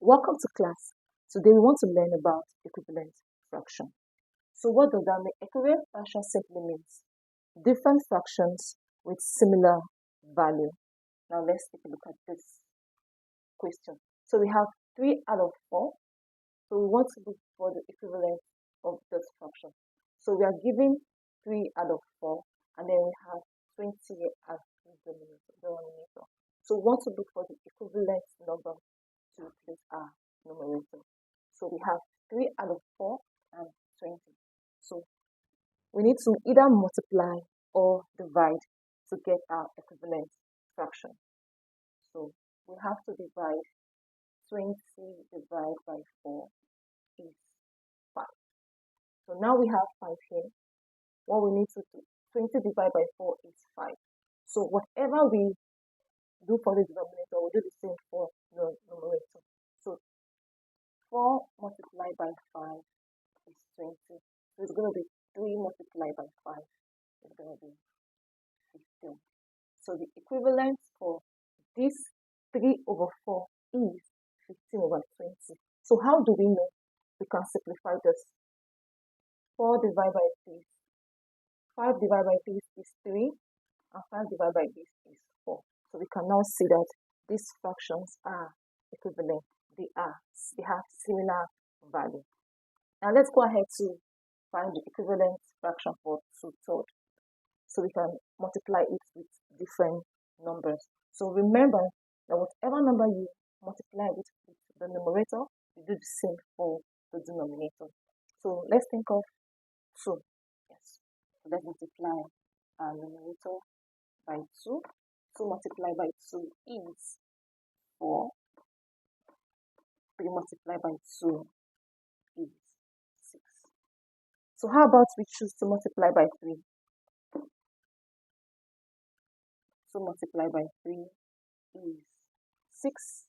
Welcome to class. Today we want to learn about equivalent fraction. So what does that mean? Equivalent fraction simply means different fractions with similar value. Now let's take a look at this question. So we have 3 out of 4. So we want to look for the equivalent of this fraction. So we are given 3 out of 4 and then we have 20 as the denominator. So we want to look for the equivalent number to replace our numerator. So we have 3 out of 4 and 20. So we need to either multiply or divide to get our equivalent fraction. So we have to divide 20 divided by 4 is 5. So now we have 5 here. What we need to do, 20 divided by 4 is 5. So whatever we do for the denominator, we'll do the same for the numerator. So 4 multiplied by 5 is 20. So it's going to be 3 multiplied by 5 is going to be 15. So the equivalent for this 3 over 4 is 15 over 20. So how do we know? We can simplify this. 4 divided by this, 5 divided by this is 3, and 5 divided by this is 4. So we can now see that these fractions are equivalent. They have similar value. Now let's go ahead to find the equivalent fraction for 2/3. So we can multiply it with different numbers. So remember that whatever number you multiply with the numerator, you do the same for the denominator. So let's think of 2. Yes. So let's multiply our numerator by 2. 2 multiplied by 2 is 4. 3 multiplied by 2 is 6. So how about we choose to multiply by 3? 2 multiplied by 3 is 6.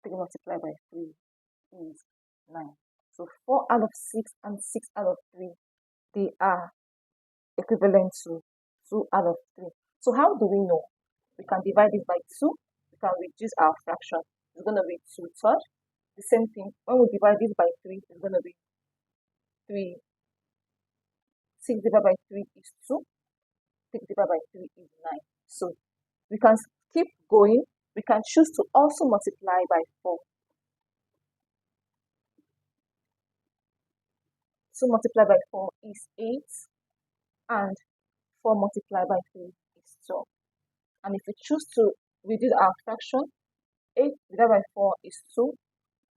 3 multiplied by 3 is 9. So 4 out of 6 and 6 out of 3, they are equivalent to 2 out of 3. So how do we know? We can divide it by 2. We can reduce our fraction. It's going to be 2/3. The same thing, when we divide this by 3, it's going to be 3. 6 divided by 3 is 2. 6 divided by 3 is 9. So we can keep going. We can choose to also multiply by 4. 2 multiplied by 4 is 8. And 4 multiplied by 3 is 12. And if we choose to reduce our fraction, 8 divided by 4 is 2.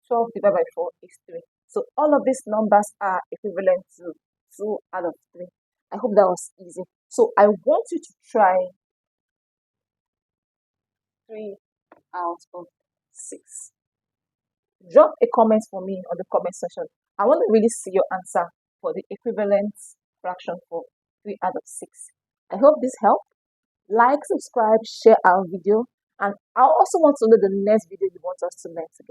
12 divided by 4 is 3. So all of these numbers are equivalent to 2 out of 3. I hope that was easy. So I want you to try 3 out of 6. Drop a comment for me on the comment section. I want to really see your answer for the equivalent fraction for 3 out of 6. I hope this helped. Like, subscribe, share our video, and I also want to know the next video you want us to learn together.